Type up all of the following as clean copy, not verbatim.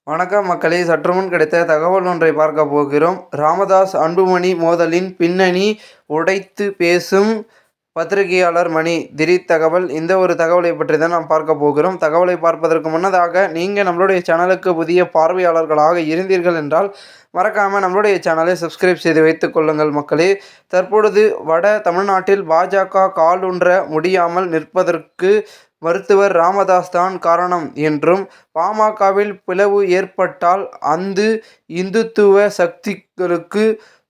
வணக்கம் மக்களே! சற்றுமுன் கிடைத்த தகவல் ஒன்றை பார்க்க போகிறோம். ராமதாஸ் அன்புமணி மோதலின் பின்னணி உடைத்து பேசும் பத்திரிகையாளர் மணி. திடீர் தகவல். இந்த ஒரு தகவலை பற்றி தான் நாம் பார்க்க போகிறோம். தகவலை பார்ப்பதற்கு முன்னதாக நீங்கள் நம்மளுடைய சேனலுக்கு புதிய பார்வையாளர்களாக இருந்தீர்கள் என்றால் மறக்காமல் நம்மளுடைய சேனலை சப்ஸ்கிரைப் செய்து வைத்துக் கொள்ளுங்கள் மக்களே. தற்பொழுது வட தமிழ்நாட்டில் பாஜக காலூன்ற முடியாமல் நிற்பதற்கு மருத்துவர் ராமதாஸ் தான் காரணம் என்றும், பாமகவில் பிளவு ஏற்பட்டால் இந்துத்துவ சக்திகளுக்கு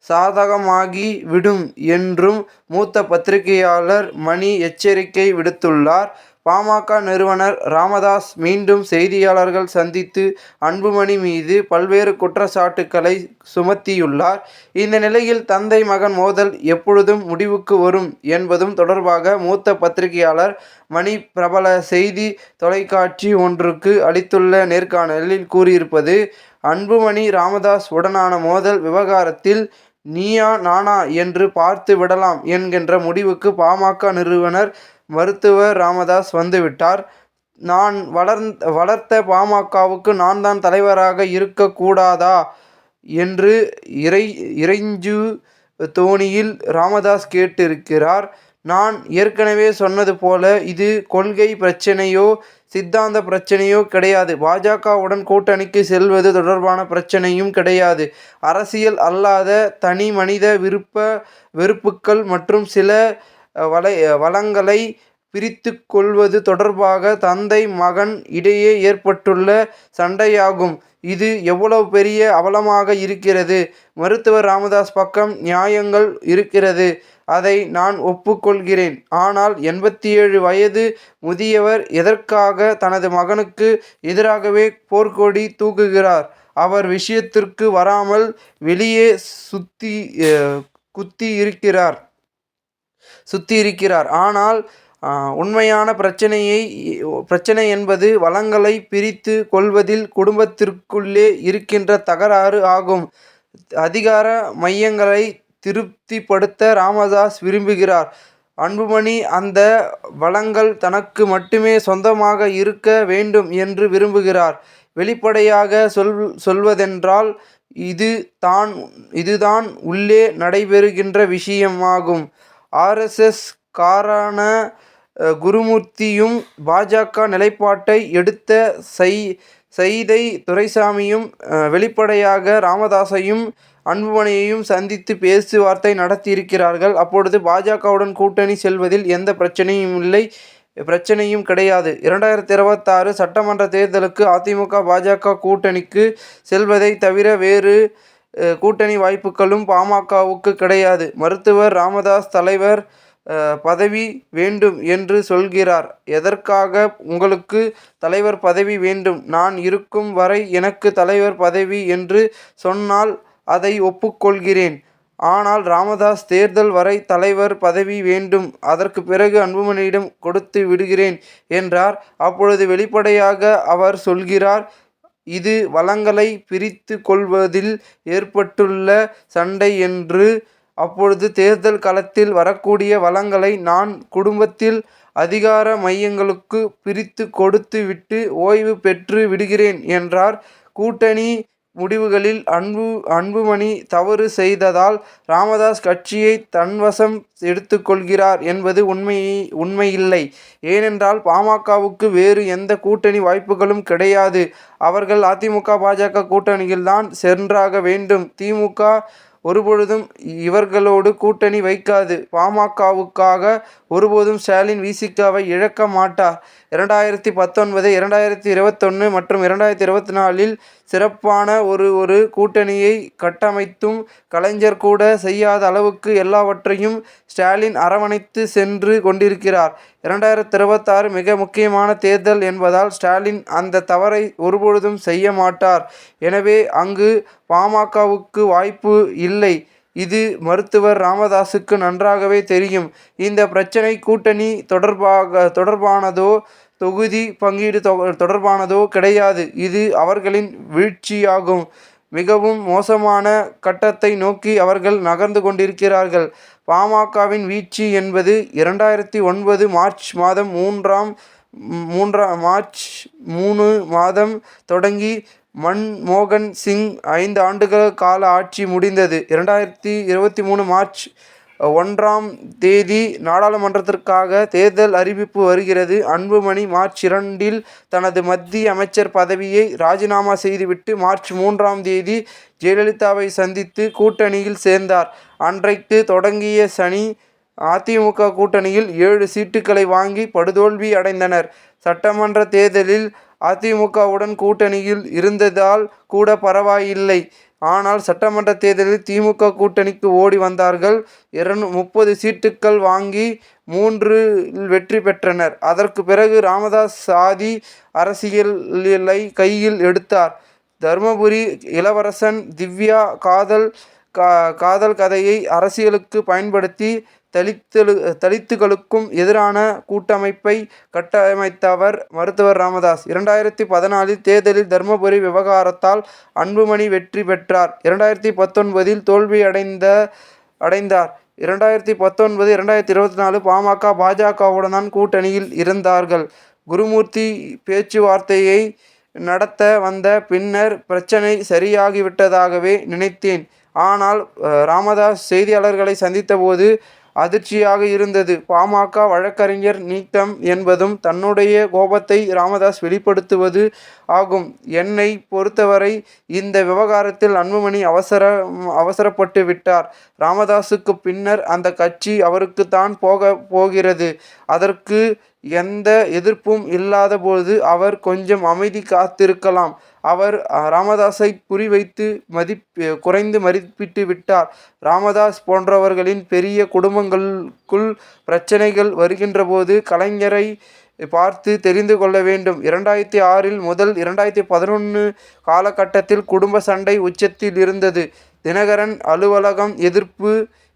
சாதகமாகி விடும் என்றும் மூத்த பத்திரிகையாளர் மணி எச்சரிக்கை விடுத்துள்ளார். பாமக நிறுவனர் ராமதாஸ் மீண்டும் செய்தியாளர்கள் சந்தித்து அன்புமணி மீது பல்வேறு குற்றச்சாட்டுக்களை சுமத்தியுள்ளார். இந்த நிலையில் தந்தை மகன் மோதல் எப்பொழுதும் முடிவுக்கு வரும் என்பதும் தொடர்பாக மூத்த பத்திரிகையாளர் மணி பிரபல செய்தி தொலைக்காட்சி ஒன்றுக்கு அளித்துள்ள நேர்காணலில் கூறியிருப்பது: அன்புமணி ராமதாஸ் உடனான மோதல் விவகாரத்தில் நீயா நானா என்று பார்த்து விடலாம் என்கின்ற முடிவுக்கு பாமக நிறுவனர் மருத்துவர் ராமதாஸ் வந்துவிட்டார். நான் வளர்த்த பாமகவுக்கு நான் தான் தலைவராக இருக்கக்கூடாதா என்று இறைஞ்சு தோணியில் ராமதாஸ் கேட்டிருக்கிறார். நான் ஏற்கனவே சொன்னது போல இது கொள்கை பிரச்சனையோ சித்தாந்த பிரச்சனையோ கிடையாது. பாஜகவுடன் கூட்டணிக்கு செல்வது தொடர்பான பிரச்சனையும் கிடையாது. அரசியல் அல்லாத தனி மனித வெறுப்புக்கள் மற்றும் சில வளங்களை பிரித்து கொள்வது தொடர்பாக தந்தை மகன் இடையே ஏற்பட்டுள்ள சண்டையாகும். இது எவ்வளவு பெரிய அவலமாக இருக்கிறது. மருத்துவர் ராமதாஸ் பக்கம் நியாயங்கள் இருக்கிறது, அதை நான் ஒப்புக்கொள்கிறேன். ஆனால் 87 வயது முதியவர் எதற்காக தனது மகனுக்கு எதிராகவே போர்க்கொடி தூக்குகிறார்? அவர் விஷயத்திற்கு வராமல் வெளியே குத்தி இருக்கிறார். ஆனால் உண்மையான பிரச்சனை என்பது வளங்களை பிரித்து கொள்வதில் குடும்பத்திற்குள்ளே இருக்கின்ற தகராறு ஆகும். அதிகார மையங்களை திருப்திப்படுத்த ராமதாஸ் விரும்புகிறார். அன்புமணி அந்த வளங்கள் தனக்கு மட்டுமே சொந்தமாக இருக்க வேண்டும் என்று விரும்புகிறார். வெளிப்படையாக சொல்வதென்றால் இதுதான் உள்ளே நடைபெறுகின்ற விஷயமாகும். RSS காரான குருமூர்த்தியும் பாஜக நிலைப்பாட்டை எடுத்த சைதை துரைசாமியும் வெளிப்படையாக ராமதாஸையும் அன்புமணியையும் சந்தித்து பேச்சுவார்த்தை நடத்தியிருக்கிறார்கள். அப்பொழுது பாஜகவுடன் கூட்டணி செல்வதில் எந்த பிரச்சனையும் கிடையாது. 2026 சட்டமன்ற தேர்தலுக்கு அதிமுக பாஜக கூட்டணிக்கு செல்வதை தவிர வேறு கூட்டணி வாய்ப்புகளும் பாமகவுக்கு கிடையாது. மருத்துவர் ராமதாஸ் தலைவர் பதவி வேண்டும் என்று சொல்கிறார். எதற்காக உங்களுக்கு தலைவர் பதவி வேண்டும்? நான் இருக்கும் வரை எனக்கு தலைவர் பதவி என்று சொன்னால் அதை ஒப்புக்கொள்கிறேன். ஆனால் ராமதாஸ் தேர்தல் வரை தலைவர் பதவி வேண்டும், அதற்கு பிறகு அன்புமணியிடம் கொடுத்து விடுகிறேன் என்றார். அப்பொழுது வெளிப்படையாக அவர் சொல்கிறார், இது வளங்களை பிரித்து கொள்வதில் ஏற்பட்டுள்ள சண்டை என்று. அப்பொழுது தேர்தல் களத்தில் வரக்கூடிய வளங்களை நான் குடும்பத்தில் அதிகார மையங்களுக்கு பிரித்து கொடுத்து விட்டு ஓய்வு பெற்று விடுகிறேன் என்றார். கூட்டணி முடிவுகளில் அன்புமணி தவறு செய்ததால் ராமதாஸ் கட்சியை தன்வசம் எடுத்துக்கொள்கிறார் என்பது உண்மையில்லை. ஏனென்றால் பாமகவுக்கு வேறு எந்த கூட்டணி வாய்ப்புகளும் கிடையாது. அவர்கள் அதிமுக பாஜக கூட்டணியில்தான் சென்றாக வேண்டும். திமுக ஒருபொழுதும் இவர்களோடு கூட்டணி வைக்காது. பாமகவுக்காக ஒருபோதும் ஸ்டாலின் விசிகாவை இழக்க மாட்டார். 2019, 2021 மற்றும் 2024 சிறப்பான ஒரு கூட்டணியை கட்டமைத்தும் கலைஞர் கூட செய்யாத அளவுக்கு எல்லாவற்றையும் ஸ்டாலின் அரவணைத்து சென்று கொண்டிருக்கிறார். 2026 மிக முக்கியமான தேர்தல் என்பதால் ஸ்டாலின் அந்த தவறை ஒருபொழுதும் செய்ய மாட்டார். எனவே அங்கு பாமகவுக்கு வாய்ப்பு இல்லை. இது மருத்துவர் ராமதாஸுக்கு நன்றாகவே தெரியும். இந்த பிரச்சனை கூட்டணி தொடர்பானதோ தொகுதி பங்கீடு தொடர்பானதோ கிடையாது. இது அவர்களின் வீழ்ச்சியாகும். மிகவும் மோசமான கட்டத்தை நோக்கி அவர்கள் நகர்ந்து கொண்டிருக்கிறார்கள். பாமகவின் வீழ்ச்சி என்பது 2009 மார்ச் மாதம் 3ஆம் மார்ச் 3 மாதம் தொடங்கி மன்மோகன் சிங் 5 ஆண்டுகள் கால ஆட்சி முடிந்தது. 2023 மார்ச் 1ஆம் தேதி நாடாளுமன்றத்திற்காக தேர்தல் அறிவிப்பு வருகிறது. அன்புமணி மார்ச் 2இல் தனது மத்திய அமைச்சர் பதவியை ராஜினாமா செய்துவிட்டு மார்ச் 3ஆம் தேதி ஜெயலலிதாவை சந்தித்து கூட்டணியில் சேர்ந்தார். அன்றைக்கு தொடங்கிய சனி. அதிமுக கூட்டணியில் 7 சீட்டுகளை வாங்கி படுதோல்வி அடைந்தனர். சட்டமன்ற தேர்தலில் அதிமுகவுடன் கூட்டணியில் இருந்ததால் கூட பரவாயில்லை. ஆனால் சட்டமன்ற தேர்தலில் திமுக கூட்டணிக்கு ஓடி வந்தார்கள். 30 சீட்டுகள் வாங்கி 3இல் வெற்றி பெற்றனர். அதற்கு பிறகு ராமதாஸ் சாதி அரசியலை கையில் எடுத்தார். தர்மபுரி இளவரசன் திவ்யா காதல் கதையை அரசியலுக்கு பயன்படுத்தி தலித்துகளுக்கும் எதிரான கூட்டமைப்பை கட்டமைத்தவர் மருத்துவர் ராமதாஸ். 2014 தேர்தலில் தர்மபுரி விவகாரத்தால் அன்புமணி வெற்றி பெற்றார். 2019 தோல்வி அடைந்தார். 2019, 2024 பாமக, பாஜகவுடன் கூட்டணியில் இருந்தார்கள். குருமூர்த்தி பேச்சுவார்த்தையை நடத்த வந்த பின்னர் பிரச்சனை சரியாகிவிட்டதாகவே நினைத்தேன். ஆனால் ராமதாஸ் செய்தியாளர்களை சந்தித்தபோது அதிர்ச்சியாக இருந்தது. பாமக வழக்கறிஞர் நீக்கம் என்பதும் தன்னுடைய கோபத்தை ராமதாஸ் வெளிப்படுத்துவது ஆகும். என்னை பொறுத்தவரை இந்த விவகாரத்தில் அன்புமணி அவசரப்பட்டு விட்டார். ராமதாஸுக்கு பின்னர் அந்த கட்சி அவருக்குத்தான் போகிறது. அதற்கு எந்த எதிர்ப்பும் இல்லாதபோது அவர் கொஞ்சம் அமைதி காத்திருக்கலாம். அவர் ராமதாஸை குறிவைத்து குறைந்து மதிப்பிட்டு விட்டார். ராமதாஸ் போன்றவர்களின் பெரிய குடும்பங்களுக்குள் பிரச்சனைகள் வருகின்றபோது கலைஞரை பார்த்து தெரிந்து கொள்ள வேண்டும். 2006 முதல் 2011 காலகட்டத்தில் குடும்ப சண்டை உச்சத்தில் இருந்தது. தினகரன் அலுவலகம்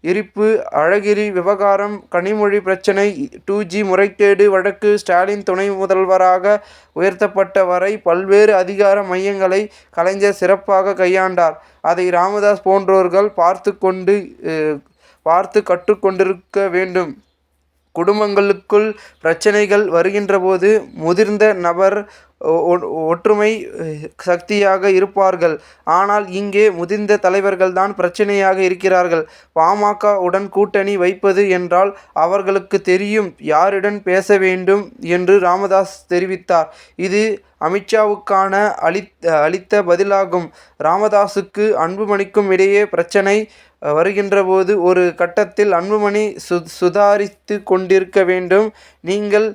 எரிப்பு, அழகிரி விவகாரம், கனிமொழி பிரச்சனை, 2G முறைகேடு வழக்கு, ஸ்டாலின் துணை முதல்வராக உயர்த்தப்பட்ட வரை பல்வேறு அதிகார மையங்களை கலைஞர் சிறப்பாக கையாண்டார். அதை ராமதாஸ் போன்றோர்கள் பார்த்து கற்றுக்கொண்டிருக்க வேண்டும். குடும்பங்களுக்குள் பிரச்சனைகள் வருகின்றபோது முதிர்ந்த நபர் ஒற்றுமை சக்தியாக இருப்பார்கள். ஆனால் இங்கே முதிர்ந்த தலைவர்கள்தான் பிரச்சனையாக இருக்கிறார்கள். பாமக உடன் கூட்டணி வைப்பது என்றால் அவர்களுக்கு தெரியும் யாருடன் பேச வேண்டும் என்று ராமதாஸ் தெரிவித்தார். இது அமித்ஷாவுக்கான அளித்த பதிலாகும். ராமதாஸுக்கு அன்புமணிக்கும் இடையே பிரச்சனை வருகின்றபோது ஒரு கட்டத்தில் அன்புமணி சுதாரித்து கொண்டிருக்க வேண்டும். நீங்கள்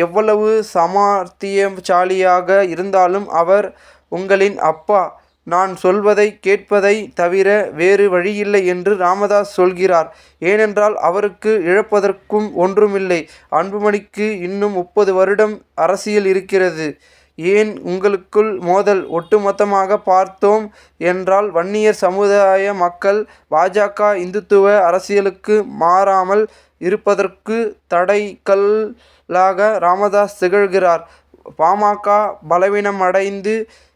எவ்வளவு சாமர்த்தியசாலியாக இருந்தாலும் அவர் உங்களின் அப்பா. நான் சொல்வதை கேட்பதை தவிர வேறு வழியில்லை என்று ராமதாஸ் சொல்கிறார். ஏனென்றால் அவருக்கு இழப்பதற்கும் ஒன்றுமில்லை. அன்புமணிக்கு இன்னும் 30 வருடம் அரசியல் இருக்கிறது. ஏன் உங்களுக்குள் மோதல்? ஒட்டுமொத்தமாக பார்த்தோம் என்றால் வன்னியர் சமுதாய மக்கள் பாஜக இந்துத்துவ அரசியலுக்கு மாறாமல் இருப்பதற்கு தடைக்கல்லாக ராமதாஸ் திகழ்கிறார். பாமக பலவீனமடைந்து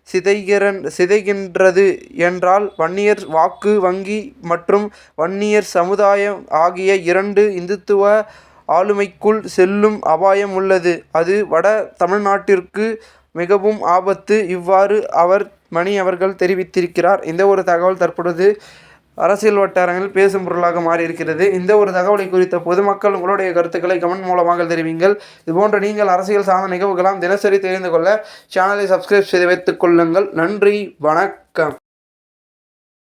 சிதைகின்றது என்றால் வன்னியர் வாக்கு வங்கி மற்றும் வன்னியர் சமுதாயம் ஆகிய 2 இந்துத்துவ ஆளுமைக்குள் செல்லும் அபாயம் உள்ளது. அது வட தமிழ்நாட்டிற்கு மிகவும் ஆபத்து. இவ்வாறு மணி அவர்கள் தெரிவித்திருக்கிறார். இந்த ஒரு தகவல் தற்பொழுது அரசியல் வட்டாரங்களில் பேசும் பொருளாக மாறியிருக்கிறது. இந்த ஒரு தகவலை குறித்த பொதுமக்கள் உங்களுடைய கருத்துக்களை கமெண்ட் மூலமாக தெரிவிங்கள். இதுபோன்ற நீங்கள் அரசியல் சார்ந்த நிகழ்வுகளாம் தினசரி தெரிந்து கொள்ள சேனலை சப்ஸ்கிரைப் செய்து வைத்துக் கொள்ளுங்கள். நன்றி, வணக்கம்.